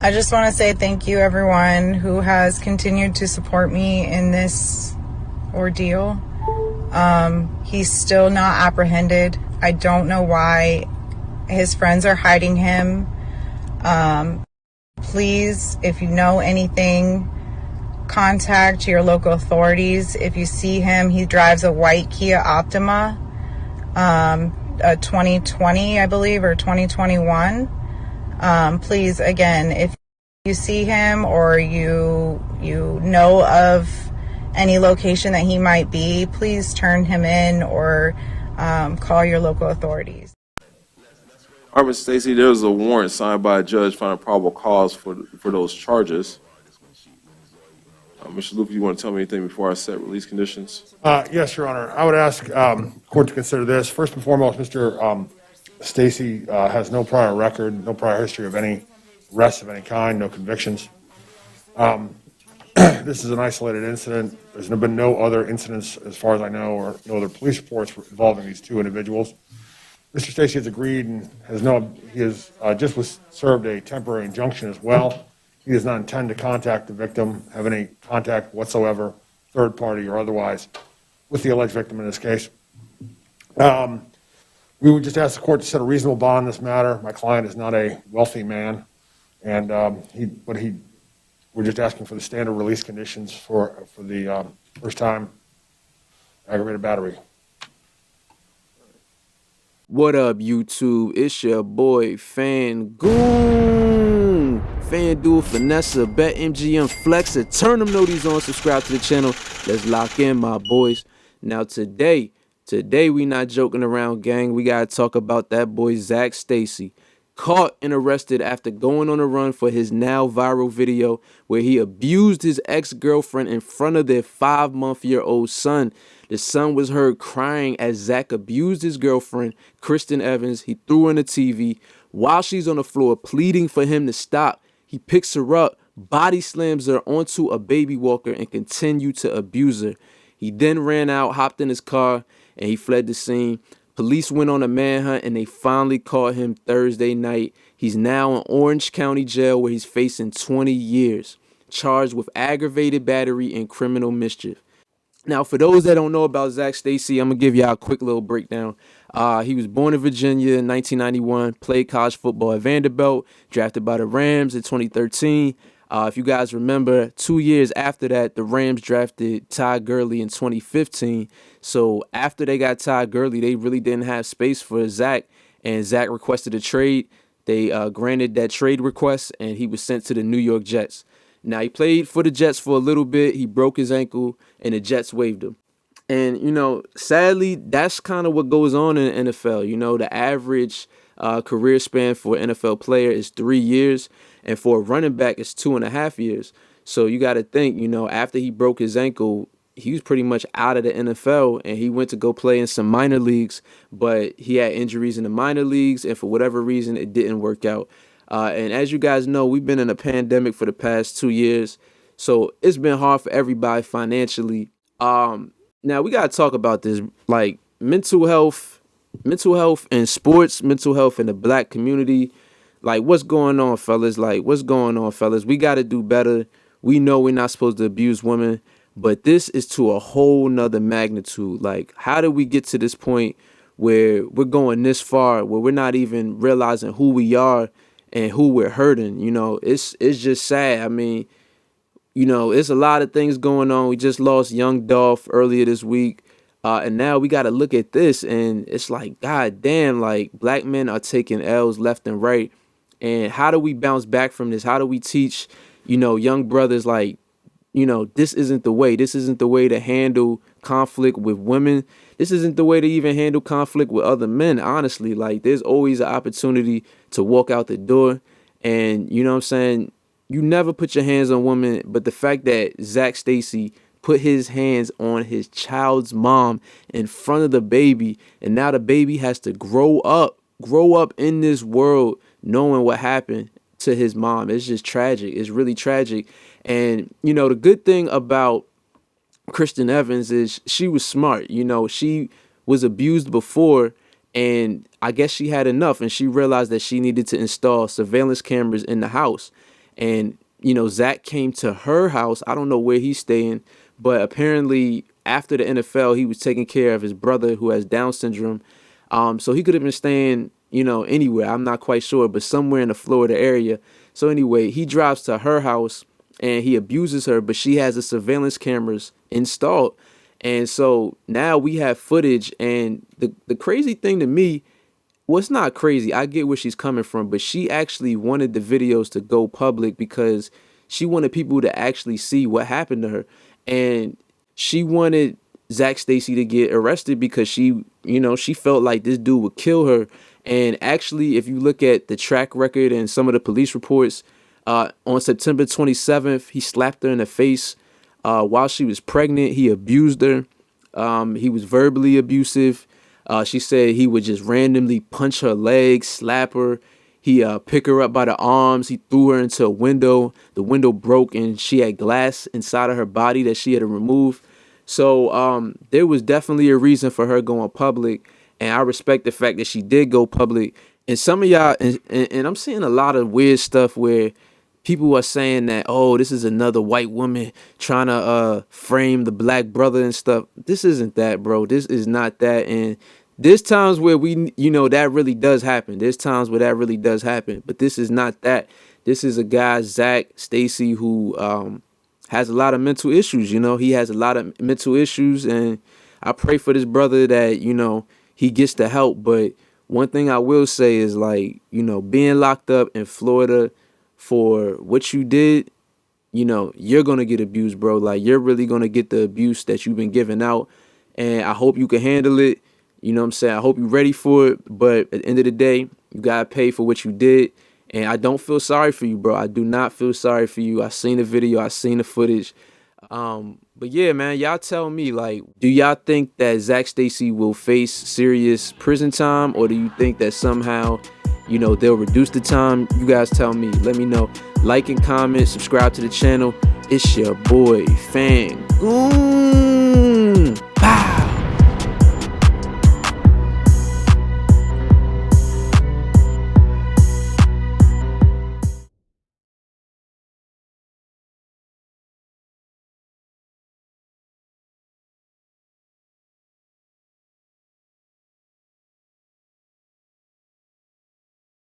I just want to say thank you, everyone who has continued to support me in this ordeal. He's still not apprehended. I don't know why his friends are hiding him. Please, if you know anything, contact your local authorities. If you see him, he drives a white Kia Optima, a 2020, I believe, or 2021. Please, again, if you see him or you know of any location that he might be, please turn him in or call your local authorities. All right, Ms. Stacy, there's a warrant signed by a judge finding probable cause for those charges. Mr. Luke, you want to tell me anything before I set release conditions? Yes, Your Honor. I would ask court to consider this. First and foremost, Mr. Stacy has no prior record, no prior history of any arrests of any kind, no convictions. This is an isolated incident. There's been no other incidents, as far as I know, or no other police reports involving these two individuals. Mr. Stacy has agreed and just was served a temporary injunction as well. He does not intend to contact the victim, have any contact whatsoever, third party or otherwise, with the alleged victim in this case. We would just ask the court to set a reasonable bond in this matter. My client is not a wealthy man, and we're just asking for the standard release conditions for the first time aggravated battery. What up, YouTube? It's your boy FanDuel, Finessa, BetMGM, Flexer. Turn them noties on, subscribe to the channel. Let's lock in, my boys. Now today we not joking around, gang. We gotta talk about that boy Zach Stacy, caught and arrested after going on a run for his now viral video where he abused his ex-girlfriend in front of their 5-month-old son. The son was heard crying as Zach abused his girlfriend, Kristen Evans. He threw her in the TV while she's on the floor pleading for him to stop. He picks her up, body slams her onto a baby walker, and continued to abuse her. He then ran out, hopped in his car, and he fled the scene. Police went on a manhunt, and they finally caught him Thursday night. He's now in Orange County Jail, where he's facing 20 years, charged with aggravated battery and criminal mischief. Now, for those that don't know about Zach Stacy, I'm going to give y'all a quick little breakdown. He was born in Virginia in 1991, played college football at Vanderbilt, drafted by the Rams in 2013. If you guys remember, 2 years after that, the Rams drafted Todd Gurley in 2015. So after they got Todd Gurley, they really didn't have space for Zach, and Zach requested a trade. They granted that trade request, and he was sent to the New York Jets. Now, he played for the Jets for a little bit. He broke his ankle, and the Jets waived him. And, sadly, that's kind of what goes on in the NFL. The average career span for an NFL player is 3 years, and for a running back, it's 2.5 years. So you got to think, after he broke his ankle, he was pretty much out of the NFL, and he went to go play in some minor leagues, but he had injuries in the minor leagues, and for whatever reason, it didn't work out. And as you guys know, we've been in a pandemic for the past 2 years, so it's been hard for everybody financially. Now we gotta talk about this, like mental health in sports, mental health in the black community. Like, what's going on, fellas? We gotta do better. We know we're not supposed to abuse women, but this is to a whole nother magnitude. Like, how did we get to this point where we're going this far, where we're not even realizing who we are and who we're hurting? It's just sad. I mean, it's a lot of things going on. We just lost young Dolph earlier this week. And now we got to look at this, and it's like, God damn, like, black men are taking L's left and right. And how do we bounce back from this? How do we teach, young brothers, like, this isn't the way. This isn't the way to handle conflict with women. This isn't the way to even handle conflict with other men, honestly. Like, there's always an opportunity to walk out the door. And, you know what I'm saying? You never put your hands on women, but the fact that Zach Stacy put his hands on his child's mom in front of the baby, and now the baby has to grow up in this world knowing what happened to his mom. It's just tragic. It's really tragic. And, the good thing about Kristen Evans is she was smart. She was abused before, and I guess she had enough, and she realized that she needed to install surveillance cameras in the house. And, Zach came to her house. I don't know where he's staying, but apparently after the NFL, he was taking care of his brother who has Down syndrome. So he could have been staying, anywhere. I'm not quite sure, but somewhere in the Florida area. So anyway, he drives to her house and he abuses her, but she has the surveillance cameras installed. And so now we have footage. And the crazy thing to me, well, it's not crazy. I get where she's coming from, but she actually wanted the videos to go public because she wanted people to actually see what happened to her. And she wanted Zach Stacy to get arrested because she felt like this dude would kill her. And actually, if you look at the track record and some of the police reports, on September 27th, he slapped her in the face while she was pregnant. He abused her. He was verbally abusive. She said he would just randomly punch her legs, slap her. He pick her up by the arms. He threw her into a window. The window broke and she had glass inside of her body that she had to remove. So there was definitely a reason for her going public. And I respect the fact that she did go public. And some of y'all, and I'm seeing a lot of weird stuff where people are saying that, oh, this is another white woman trying to frame the black brother and stuff. This isn't that, bro. This is not that. And there's times where that really does happen. There's times where that really does happen. But this is not that. This is a guy, Zach Stacy, who has a lot of mental issues. He has a lot of mental issues. And I pray for this brother that, he gets the help. But one thing I will say is, like, being locked up in Florida for what you did, you're going to get abused, bro. Like, you're really going to get the abuse that you've been giving out. And I hope you can handle it. You know what I'm saying? I hope you're ready for it. But at the end of the day, you got to pay for what you did. And I don't feel sorry for you, bro. I do not feel sorry for you. I seen the video. I seen the footage. But yeah, man, y'all tell me, like, do y'all think that Zach Stacy will face serious prison time, or do you think that somehow, they'll reduce the time? You guys tell me. Let me know. Like and comment, subscribe to the channel. It's your boy, Fangoon.